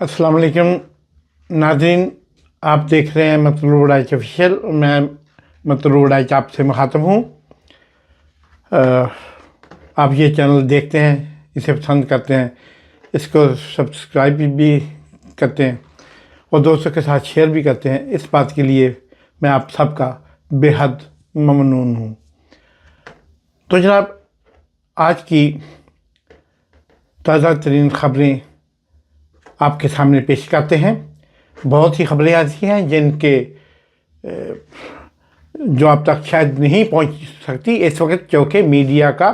अस्सलाम वालेकुम नाज़रीन, आप देख रहे हैं मतलूब डाइच ऑफिशियल। मैं मतलूब डाइच आपसे मुखातब हूँ। आप ये चैनल देखते हैं, इसे पसंद करते हैं, इसको सब्सक्राइब भी करते हैं और दोस्तों के साथ शेयर भी करते हैं। इस बात के लिए मैं आप सबका बेहद ममनून हूँ। तो जनाब, आज की ताज़ा तरीन ख़बरें आपके सामने पेश करते हैं। बहुत ही ख़बरें ऐसी हैं जिनके जो आप तक शायद नहीं पहुंच सकती इस वक्त, क्योंकि मीडिया का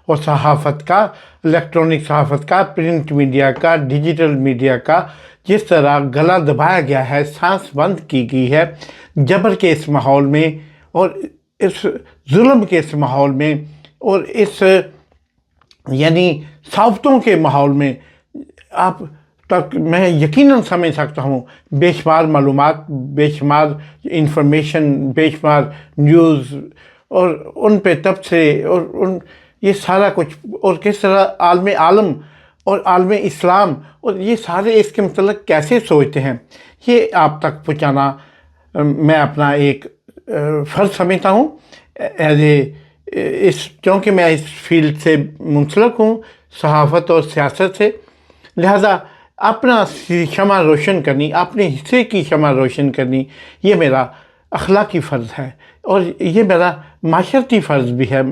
और सहाफ़त का, इलेक्ट्रॉनिक सहाफ़त का, प्रिंट मीडिया का, डिजिटल मीडिया का जिस तरह गला दबाया गया है, सांस बंद की गई है जबर के इस माहौल में और इस जुल्म के इस माहौल में और इस यानी साफ़तों के माहौल में, आप तक मैं यकीनन समझ सकता हूँ बेशुमार मालूमात, बेशुमार इंफॉर्मेशन, बेशुमार न्यूज़ और उन पे तबसरे और उन ये सारा कुछ, और किस तरह आलम और आलम इस्लाम और ये सारे इसके मतलब कैसे सोचते हैं, ये आप तक पहुँचाना मैं अपना एक फ़र्ज़ समझता हूँ एज इस, क्योंकि मैं इस फील्ड से मुंसलिक हूँ, सहाफ़त और सियासत से। लिहाजा अपना शमा रोशन करनी, अपने हिस्से की शमा रोशन करनी, ये मेरा अखलाकी फ़र्ज़ है और ये मेरा माशरती फ़र्ज़ भी है।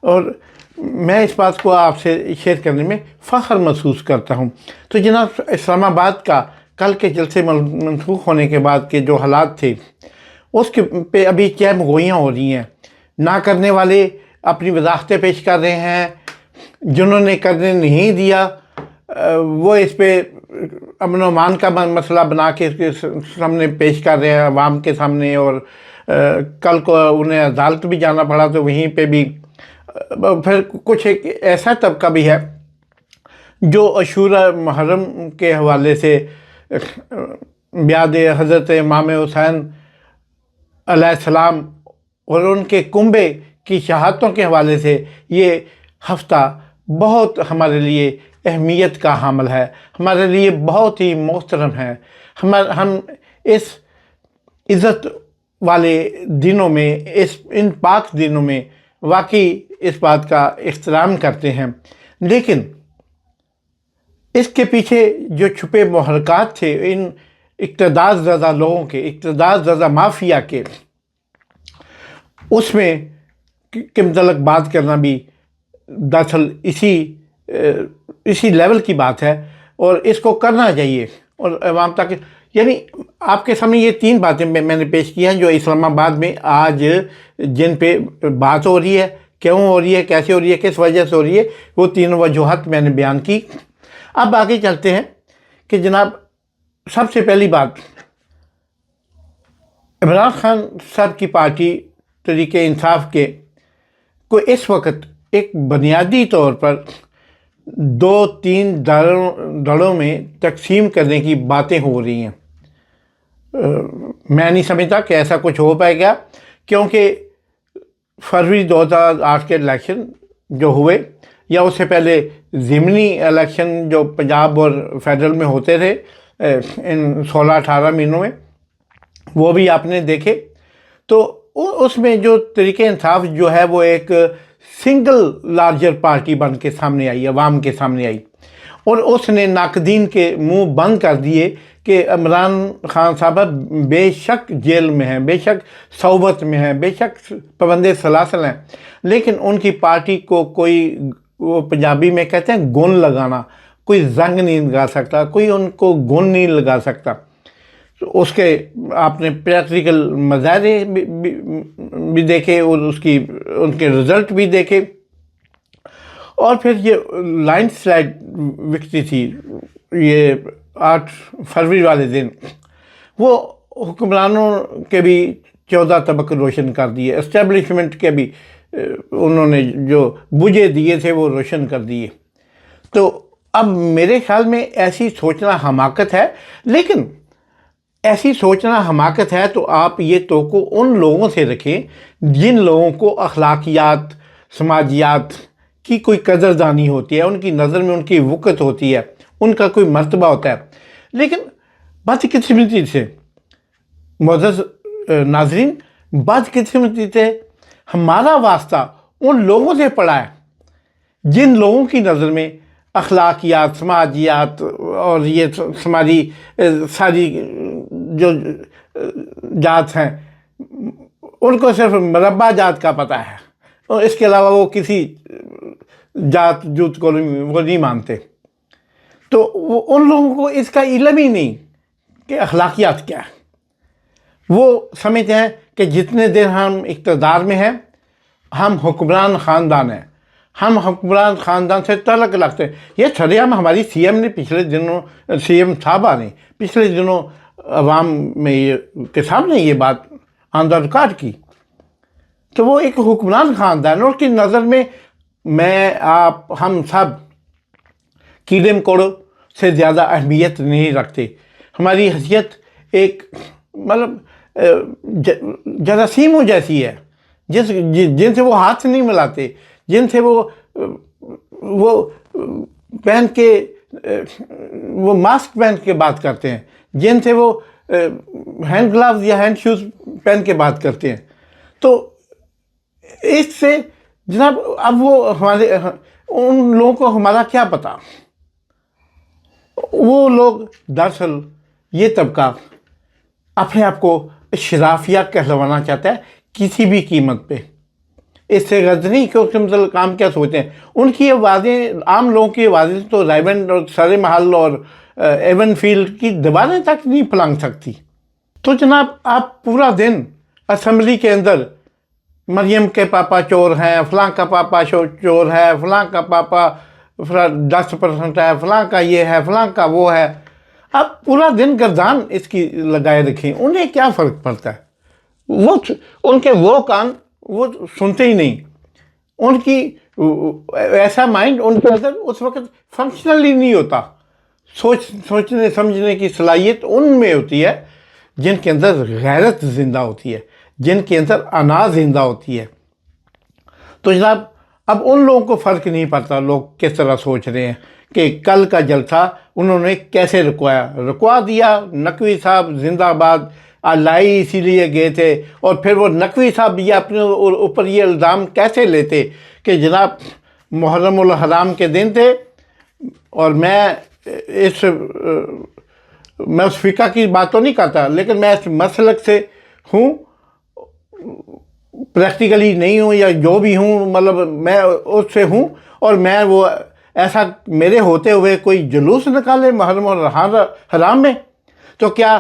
और मैं इस बात को आपसे शेयर करने में फ़ख्र महसूस करता हूँ। तो जनाब, इस्लामाबाद का कल के जलसे मनसूख होने के बाद के जो हालात थे, उसके पे अभी चहम गोइयाँ हो रही हैं। ना करने वाले अपनी वजाहतें पेश कर रहे हैं, जिन्होंने करने नहीं दिया वो इस पे अमन व अमान का मसला बना के इसके सामने पेश कर रहे हैं अवाम के सामने। और कल को उन्हें अदालत भी जाना पड़ा, तो वहीं पे भी फिर कुछ एक ऐसा तबका भी है जो अशूरा मुहर्रम के हवाले से ब्याद हज़रत इमाम हुसैन अलैहिस्सलाम और उनके कुंबे की शहादतों के हवाले से ये हफ्ता बहुत हमारे लिए अहमियत का हामिल है, हमारे लिए बहुत ही मोहतरम है। हम इस इज़्ज़त वाले दिनों में, इन पाक दिनों में वाकई इस बात का एहतराम करते हैं। लेकिन इसके पीछे जो छुपे मुहर्रिकात थे इन इक़्तिदार ज़दा लोगों के, इक़्तिदार ज़दा माफिया के, उसमें के मतलब बात करना भी दरअसल इसी लेवल की बात है और इसको करना चाहिए। और अवाम तक, यानी आपके सामने ये तीन बातें मैंने पेश की हैं जो इस्लामाबाद में आज जिन पे बात हो रही है, क्यों हो रही है, कैसे हो रही है, किस वजह से हो रही है, वो तीनों वजूहत मैंने बयान की। अब आगे चलते हैं कि जनाब, सबसे पहली बात, इमरान खान साहब की पार्टी तहरीक इंसाफ के को इस वक्त एक बुनियादी तौर पर 2-3 दलों में तकसीम करने की बातें हो रही हैं। मैं नहीं समझता कि ऐसा कुछ हो पाएगा, क्योंकि फरवरी 2008 के इलेक्शन जो हुए या उससे पहले ज़िमनी इलेक्शन जो पंजाब और फेडरल में होते थे इन 16-18 महीनों में, वो भी आपने देखे। तो उसमें जो तरीके इंसाफ जो है वो एक सिंगल लार्जर पार्टी बन के सामने आई, अवाम के सामने आई, और उसने नाकदीन के मुंह बंद कर दिए कि इमरान खान साहब बेशक जेल में हैं, बेशक सौबत में हैं, बेशक पाबंद सलासल हैं, लेकिन उनकी पार्टी को कोई, वो पंजाबी में कहते हैं गुन लगाना, कोई जंग नहीं लगा सकता, कोई उनको गुन नहीं लगा सकता। तो उसके आपने प्रैक्टिकल मज़ारे भी देखे और उनके रिज़ल्ट भी देखे। और फिर ये लाइन स्लाइड विकती थी ये 8 फरवरी वाले दिन, वो हुक्मरानों के भी 14 तबक रोशन कर दिए, एस्टेब्लिशमेंट के भी उन्होंने जो बुझे दिए थे वो रोशन कर दिए। तो अब मेरे ख्याल में ऐसी सोचना हमाकत है, लेकिन ऐसी सोचना हमाकत है तो आप ये तोको उन लोगों से रखें जिन लोगों को अखलाकियात, समाजियात की कोई कदरदानी होती है, उनकी नज़र में उनकी वक़्त होती है, उनका कोई मर्तबा होता है। لیکن بدقسمتی سے معزز ناظرین، بدقسمتی سے ہمارا واسطہ ان لوگوں سے پڑا ہے جن لوگوں کی نظر میں اخلاقیات، سماجیات اور یہ سماجی ساری جو جات ہیں ان کو صرف مربع جات کا پتہ ہے، اور اس کے علاوہ وہ کسی جات جوت کو وہ نہیں مانتے. تو ان لوگوں کو اس کا علم ہی نہیں کہ اخلاقیات کیا ہے. وہ سمجھتے ہیں کہ جتنے دیر ہم اقتدار میں ہیں ہم حکمران خاندان ہیں، ہم حکمران خاندان سے تعلق رکھتے ہیں. یہ سریعام ہماری سی ایم نے پچھلے دنوں، سی ایم صاحبہ نے پچھلے دنوں عوام میں کے سامنے یہ بات آن دا ریکارڈ کی. تو وہ ایک حکمران خاندان اور کی نظر میں میں، آپ، ہم سب کیڑے مکوڑوں سے زیادہ اہمیت نہیں رکھتے. ہماری حیثیت ایک مطلب جراثیموں جیسی ہے جن سے وہ ہاتھ نہیں ملاتے، جن سے وہ پہن کے وہ ماسک پہن کے بات کرتے ہیں، جن سے وہ ہینڈ گلاوز یا ہینڈ شوز پہن کے بات کرتے ہیں. تو اس سے جناب اب وہ ہمارے ان لوگوں کو ہمارا کیا پتہ. وہ لوگ دراصل یہ طبقہ اپنے آپ کو اشرافیہ کہلوانا چاہتا ہے کسی بھی قیمت پہ. اس سے غرض نہیں کہ اس کے مطلب کام کیا سوچتے ہیں. ان کی آوازیں، عام لوگوں کی آوازیں تو رائبن اور سر محل اور ایون فیلڈ کی دیواریں تک نہیں پھلانگ سکتی. تو جناب آپ پورا دن اسمبلی کے اندر مریم کے پاپا چور ہیں، فلاں کا پاپا چور ہے، فلاں کا پاپا 10% ہے، فلاں کا یہ ہے، فلاں کا وہ ہے. آپ پورا دن گردان اس کی لگائے رکھیں، انہیں کیا فرق پڑتا ہے. وہ ان کے وہ کان وہ سنتے ہی نہیں. ان کی ایسا مائنڈ ان کے اندر اس وقت فنکشنل ہی نہیں ہوتا. سوچنے سمجھنے کی صلاحیت ان میں ہوتی ہے جن کے اندر غیرت زندہ ہوتی ہے، جن کے اندر انا زندہ ہوتی ہے. تو جناب اب ان لوگوں کو فرق نہیں پڑتا لوگ کس طرح سوچ رہے ہیں کہ کل کا جلسہ انہوں نے کیسے رکوا دیا. نقوی صاحب زندہ باد لائی اسی لیے گئے تھے، اور پھر وہ نقوی صاحب یہ اپنے اوپر یہ الزام کیسے لیتے کہ جناب محرم الحرام کے دن تھے اور میں اس فقہ کی بات تو نہیں کرتا، لیکن میں اس مسلک سے ہوں، پریکٹیکلی نہیں ہوں یا جو بھی ہوں، مطلب میں اس سے ہوں، اور میں وہ ایسا میرے ہوتے ہوئے کوئی جلوس نکالے محرم الحرام میں. تو کیا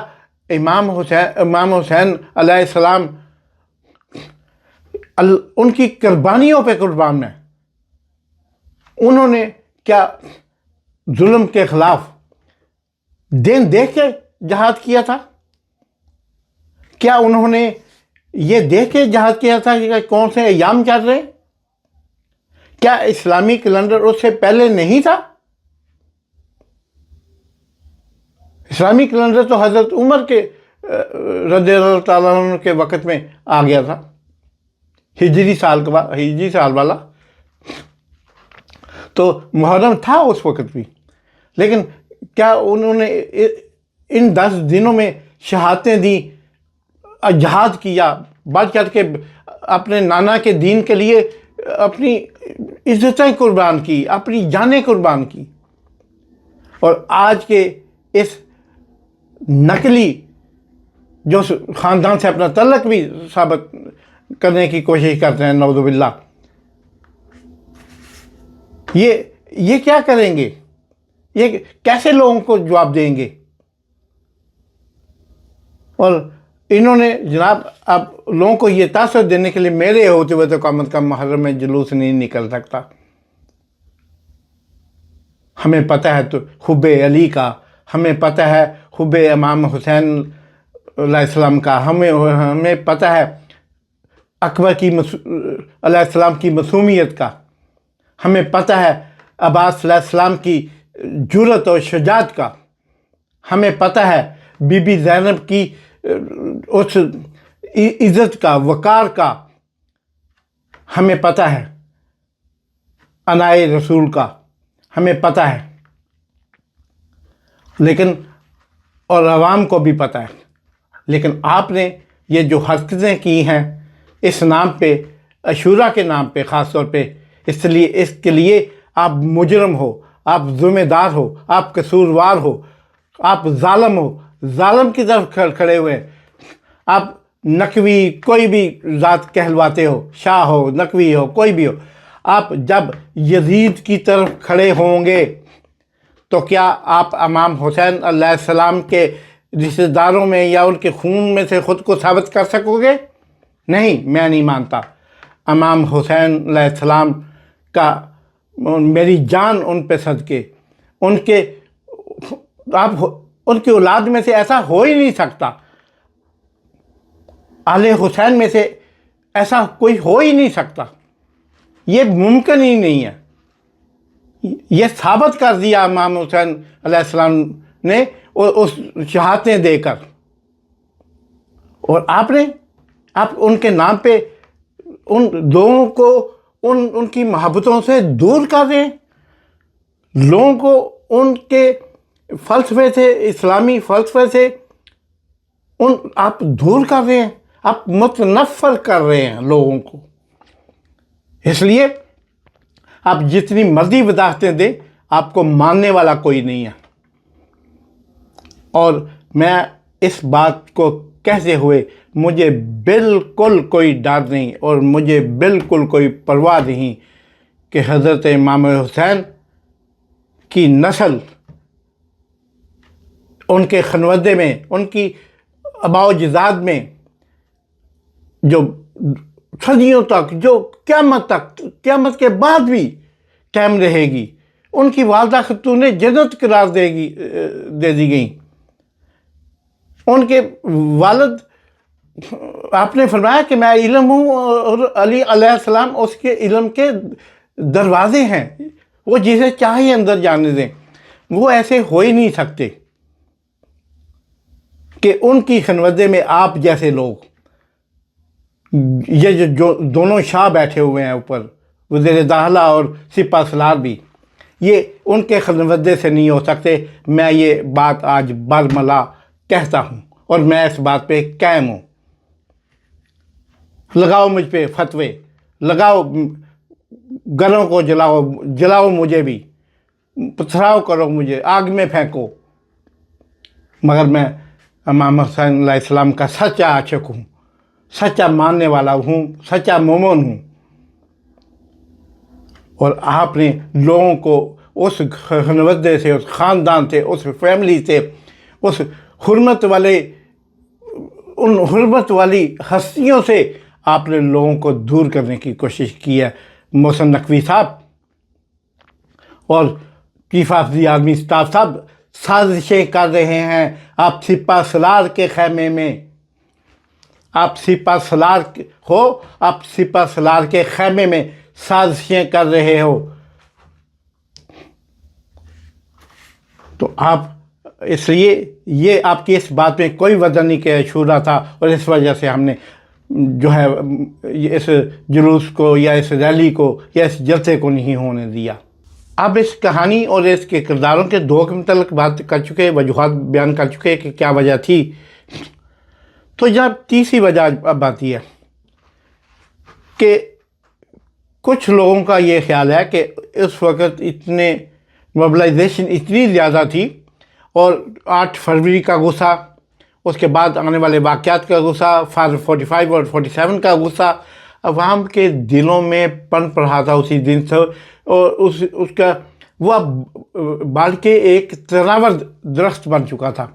امام حسین علیہ السلام ان کی قربانیوں پہ قربان ہیں؟ انہوں نے کیا ظلم کے خلاف دین دیکھ کے جہاد کیا تھا؟ کیا انہوں نے یہ دیکھ کے جہاد کیا تھا کہ کون سے ایام چل رہے؟ کیا اسلامی کیلنڈر اس سے پہلے نہیں تھا؟ اسلامی کیلنڈر تو حضرت عمر کے رضی اللہ تعالیٰ عنہ کے وقت میں آ گیا تھا، ہجری سال والا. تو محرم تھا اس وقت بھی، لیکن کیا انہوں نے ان 10 دنوں میں شہادتیں دیں، جہاد کیا، بڑھ چڑھ کے اپنے نانا کے دین کے لیے اپنی عزتیں قربان کی، اپنی جانیں قربان کی؟ اور آج کے اس نقلی جو خاندان سے اپنا تعلق بھی ثابت کرنے کی کوشش کرتے ہیں، نعوذ باللہ، یہ کیا کریں گے؟ یہ کیسے لوگوں کو جواب دیں گے؟ اور انہوں نے جناب اب لوگوں کو یہ تاثر دینے کے لیے میرے ہوتے ہوئے تو کم از کم محرم میں جلوس نہیں نکل سکتا. ہمیں پتہ ہے تو حب علی کا، ہمیں پتہ ہے حب امام حسین علیہ السلام کا، ہمیں پتہ ہے اکبر کی علیہ السلام کی معصومیت کا، ہمیں پتہ ہے عباس علیہ السلام کی جرأت اور شجاعت کا، ہمیں پتہ ہے بی بی زینب کی اس عزت کا، وقار کا، ہمیں پتہ ہے انائے رسول کا، ہمیں پتہ ہے. لیکن اور عوام کو بھی پتہ ہے، لیکن آپ نے یہ جو حرکتیں کی ہیں اس نام پہ، عاشوراء کے نام پہ خاص طور پہ، اس کے لیے آپ مجرم ہو، آپ ذمہ دار ہو، آپ قصوروار ہو، آپ ظالم ہو، ظالم کی طرف کھڑے ہوئے ہیں۔ آپ نقوی کوئی بھی ذات کہلواتے ہو، شاہ ہو، نقوی ہو، کوئی بھی ہو، آپ جب یزید کی طرف کھڑے ہوں گے تو کیا آپ امام حسین علیہ السلام کے رشتہ داروں میں یا ان کے خون میں سے خود کو ثابت کر سکو گے؟ نہیں، میں نہیں مانتا۔ امام حسین علیہ السلام کا میری جان ان پہ صدقے، ان کے ان کی اولاد میں سے ایسا ہو ہی نہیں سکتا، اہل حسین میں سے ایسا کوئی ہو ہی نہیں سکتا، یہ ممکن ہی نہیں ہے۔ یہ ثابت کر دیا امام حسین علیہ السلام نے اس شہادتیں دے کر، اور آپ ان کے نام پہ ان لوگوں کو ان کی محبتوں سے دور کر رہے ہیں، لوگوں کو ان کے فلسفے سے، اسلامی فلسفے سے آپ دور کر رہے ہیں، آپ متنفر کر رہے ہیں لوگوں کو۔ اس لیے آپ جتنی مرضی وضاحتیں دیں، آپ کو ماننے والا کوئی نہیں ہے۔ اور میں اس بات کو کہتے ہوئے مجھے بالکل کوئی ڈر نہیں اور مجھے بالکل کوئی پرواہ نہیں کہ حضرت امام حسین کی نسل ان کے خانوادے میں، ان کی آباء و اجداد میں جو صدیوں تک، جو قیامت کے بعد بھی قائم رہے گی، ان کی والدہ خاتون جنت قرار دے دی گئیں۔ ان کے والد، آپ نے فرمایا کہ میں علم ہوں اور علی علیہ السلام اس کے علم کے دروازے ہیں، وہ جسے چاہے اندر جانے دیں۔ وہ ایسے ہو ہی نہیں سکتے کہ ان کی خانوادے میں آپ جیسے لوگ، یہ جو دونوں شاہ بیٹھے ہوئے ہیں اوپر، وزیر داخلہ اور سپہ سالار بھی، یہ ان کے خانوادے سے نہیں ہو سکتے۔ میں یہ بات آج برملا کہتا ہوں اور میں اس بات پہ قائم ہوں۔ لگاؤ مجھ پہ فتوے، لگاؤ، گھروں کو جلاؤ مجھے بھی، پتھراؤ کرو مجھے، آگ میں پھینکو، مگر میں امام حسین علیہ السلام کا سچا عاشق ہوں، سچا ماننے والا ہوں، سچا مومن ہوں۔ اور آپ نے لوگوں کو اس خانوادے سے، اس خاندان سے، اس فیملی سے، اس ان حرمت والی ہستیوں سے آپ نے لوگوں کو دور کرنے کی کوشش کی ہے۔ محسن نقوی صاحب اور chief of the army staff صاحب سازشیں کر رہے ہیں۔ آپ سپہ سالار کے خیمے میں، آپ سپہ سالار ہو، آپ سپہ سالار کے خیمے میں سازشیں کر رہے ہو، تو آپ اس لیے یہ آپ کی اس بات میں کوئی وزن نہیں کہ عاشوراء تھا، اور اس وجہ سے ہم نے جو ہے اس جلوس کو یا اس ریلی کو یا اس جلسے کو نہیں ہونے دیا۔ اب اس کہانی اور اس کے کرداروں کے دو کے متعلق بات کر چکے، وجوہات بیان کر چکے کہ کیا وجہ تھی، تو جب تیسری وجہ اب آتی ہے کہ کچھ لوگوں کا یہ خیال ہے کہ اس وقت موبلائزیشن اتنی زیادہ تھی، اور 8 فروری کا غصہ، اس کے بعد آنے والے واقعات کا غصہ، 45 اور 47 کا غصہ عوام کے دلوں میں پنپ رہا تھا اسی دن سے، اور اس کا وہ اب بال کے ایک تناور درخت بن چکا تھا،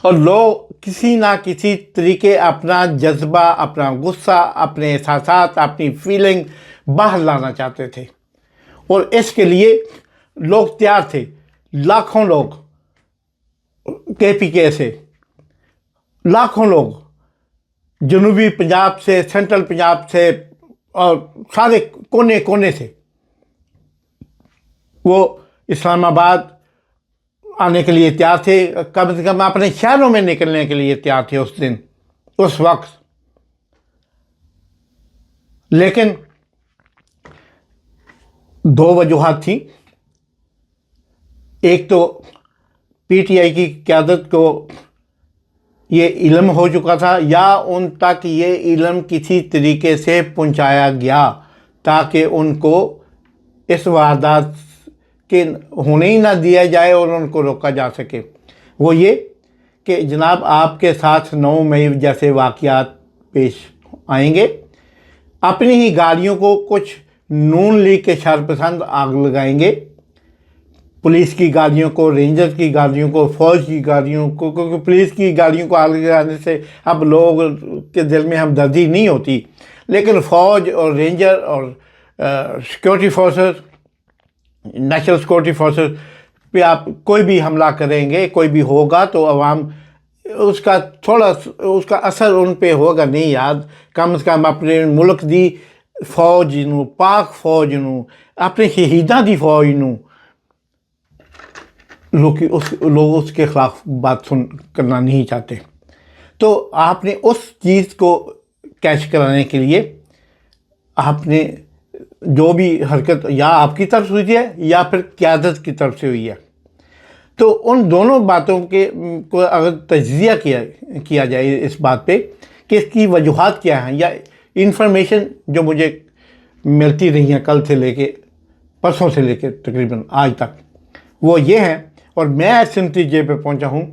اور لوگ کسی نہ کسی طریقے اپنا جذبہ، اپنا غصہ، اپنے احساسات، اپنی فیلنگ باہر لانا چاہتے تھے، اور اس کے لیے لوگ تیار تھے۔ لاکھوں لوگ کے پی کے سے، لاکھوں لوگ جنوبی پنجاب سے، سینٹرل پنجاب سے، اور سارے کونے کونے سے وہ اسلام آباد آنے کے لیے تیار تھے، کم سے کم اپنے شہروں میں نکلنے کے لیے تیار تھے اس دن، اس وقت۔ لیکن 2 وجوہات تھیں۔ ایک تو PTI की क़यादत को ये इल्म हो चुका था या उन तक ये इल्म किसी तरीके से पहुंचाया गया ताकि उनको इस वारदात के होने ही ना दिया जाए और उनको रोका जा सके। वो ये कि जनाब आपके साथ 9 मई जैसे वाक़यात पेश आएंगे। अपनी ही गाड़ियों को कुछ नून लीग के शरपसंद आग लगाएंगे, पुलिस की गाड़ियों को, रेंजर की गाड़ियों को, फ़ौज की गाड़ियों को, क्योंकि पुलिस की गाड़ियों को आग लगाने से अब लोगों के दिल में हमदर्दी नहीं होती, लेकिन फ़ौज और रेंजर और security forces, national security forces पे आप कोई भी हमला करेंगे, कोई भी होगा तो अवाम उसका थोड़ा उसका असर उन पे होगा नहीं याद। कम से कम अपने मुल्क दी फौज नू, पाक फौज नू, अपने शहीदां दी फौज नू लोग उसके खिलाफ बात करना नहीं चाहते। तो आपने उस चीज़ को कैच कराने के लिए आपने जो भी हरकत या आपकी तरफ से हुई है या फिर क़यादत की तरफ से हुई है, तो उन दोनों बातों के को अगर तज्ज़िया किया जाए इस बात पे कि इसकी वजूहात क्या हैं, या इंफॉर्मेशन जो मुझे मिलती रही हैं कल से लेके परसों से लेके तकरीबन आज तक, वो ये हैं, और मैं इस नतीजे पे पहुंचा हूँ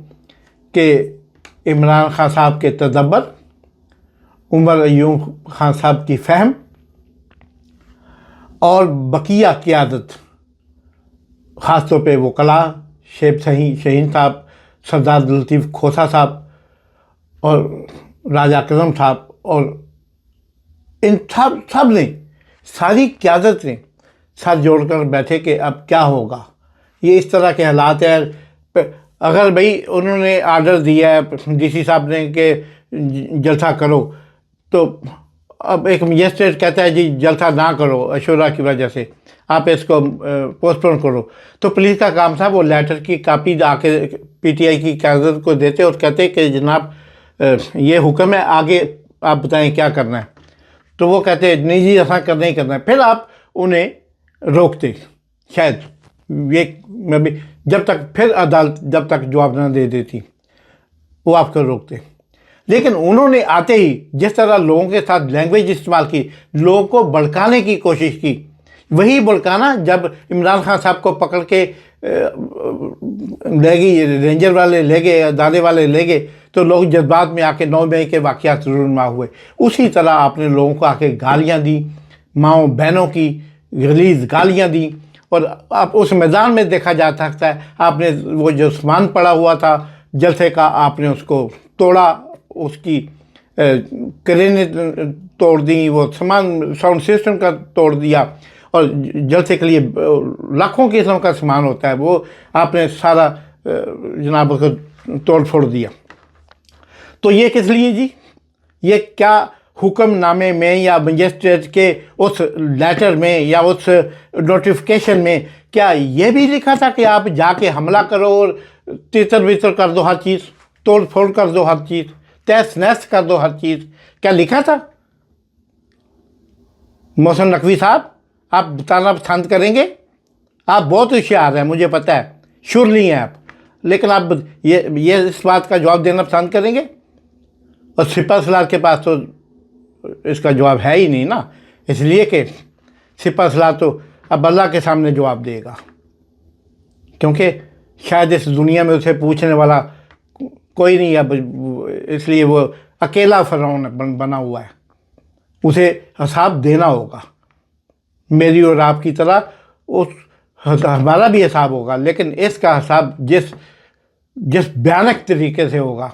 कि इमरान खान साहब के तदब्बर, उमर अयूब खान साहब की फ़हम और बकिया क़यादत, ख़ास तौर पे वकला शेख शहीन साहब, सरदार लतीफ़ खोसा साहब और राजा कज़म साहब, और इन सब ने, सारी क़यादत ने सर जोड़कर बैठे कि अब क्या होगा, ये इस तरह के हालात है। अगर भाई उन्होंने आर्डर दिया है DC साहब ने कि जलसा करो, तो अब एक मजिस्ट्रेट कहता है जी जलसा ना करो अशुरा की वजह से, आप इसको पोस्टपोन करो, तो पुलिस का काम था वो लेटर की कापी आके PTI की क़यादत को देते और कहते कि जनाब ये हुक्म है, आगे आप बताएं क्या करना है। तो वो कहते नहीं जी ऐसा करना ही करना है। फिर आप उन्हें रोकते, शायद ये मैं भी जब तक फिर अदालत जब तक जवाब ना दे देती वो आपको रोकते। लेकिन उन्होंने आते ही जिस तरह लोगों के साथ लैंग्वेज इस्तेमाल की, लोगों को भड़काने की कोशिश की, वही भड़काना जब इमरान खान साहब को पकड़ के ले गई, रेंजर वाले ले गए, अदाले वाले ले गए, तो लोग जज्बात में आके 9 मई के वाक़यात रूनुमा हुए। उसी तरह आपने लोगों को आके गालियाँ दी, माँओं बहनों की गलीज़ गालियाँ दी, और आप उस मैदान में देखा जा सकता है आपने वो जो सामान पड़ा हुआ था जलसे का, आपने उसको तोड़ा, उसकी क्रेनें तोड़ दी, वो सामान साउंड सिस्टम का तोड़ दिया, और जलसे के लिए लाखों किस्म का सामान होता है वो आपने सारा जनाब को तोड़ फोड़ दिया। तो ये किस लिए जी? ये क्या हुक्मनामे में या मजिस्ट्रेट के उस लेटर में या उस नोटिफिकेशन में क्या ये भी लिखा था कि आप जाके हमला करो और तितर बितर कर दो हर चीज़, तोड़ फोड़ कर दो हर चीज़, तहस नहस कर दो हर चीज़? क्या लिखा था? मोहसिन नकवी साहब, आप बताना पसंद करेंगे? आप बहुत होशियार हैं, मुझे पता है, शुरली हैं आप, लेकिन आप ये इस बात का जवाब देना पसंद करेंगे? और सिपा सलार के पास तो इसका जवाब है ही नहीं ना, इसलिए कि सिपा सलार तो अब अल्लाह के सामने जवाब देगा, क्योंकि शायद इस दुनिया में उसे पूछने वाला कोई नहीं अब, इसलिए वो अकेला फ़िरौन बना हुआ है, उसे हिसाब देना होगा। मेरी और आपकी तरह उस हमारा भी हिसाब होगा, लेकिन इसका हिसाब जिस भयानक तरीके से होगा।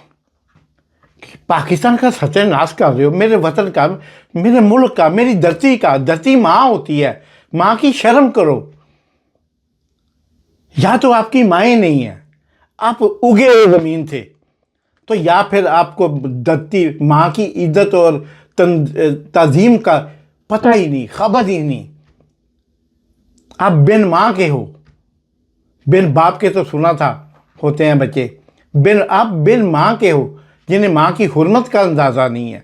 पाकिस्तान का सत्यानाश कर रहे हो, मेरे वतन का, मेरे मुल्क का, मेरी धरती का। धरती माँ होती है, माँ की शर्म करो। या तो आपकी माएँ नहीं है, आप उगे हुए ज़मीन थे, तो या फिर आपको धरती माँ की इज्जत और तज़ीम का पता ही नहीं, खबर ही नहीं। आप बिन माँ के हो, बिन बाप के तो सुना था होते हैं बच्चे, आप बिन माँ के हो, जिन्हें माँ की हुर्मत का अंदाज़ा नहीं है।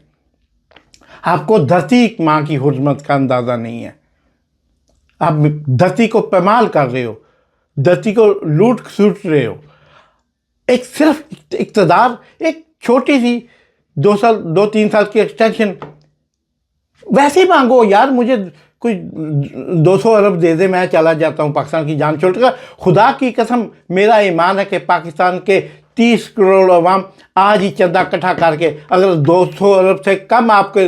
आपको धरती माँ की हुर्मत का अंदाज़ा नहीं है। आप धरती को पैमाल कर रहे हो, धरती को लूट सूट रहे हो, ایک صرف اقتدار، ایک چھوٹی سی 2-3 سال کی ایکسٹینشن، ویسے ہی مانگو یار، مجھے کوئی 200 ارب دے دے، میں چلا جاتا ہوں پاکستان کی جان چھوڑ کر. خدا کی قسم میرا ایمان ہے کہ پاکستان کے 30 کروڑ عوام آج ہی چندہ اکٹھا کر کے اگر 200 ارب سے کم آپ کے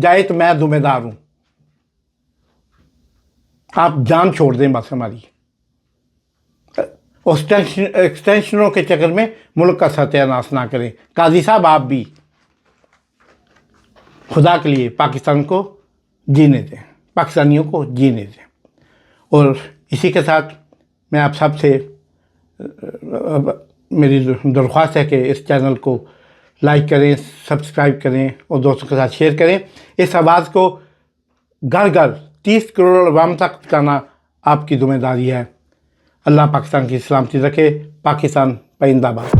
جائے تو میں ذمہ دار ہوں. آپ جان چھوڑ دیں بس ہماری، ایکسٹینشنوں کے چکر میں ملک کا ستیہ ناش نہ کریں. قاضی صاحب آپ بھی خدا کے لیے پاکستان کو جینے دیں، پاکستانیوں کو جینے دیں. اور اسی کے ساتھ میں آپ سب سے میری درخواست ہے کہ اس چینل کو لائک کریں، سبسکرائب کریں اور دوستوں کے ساتھ شیئر کریں. اس آواز کو گھر گھر 30 کروڑ عوام تک پہنچانا آپ کی ذمہ داری ہے. اللہ پاکستان کی سلامتی رکھے. پاکستان پائندہ باد.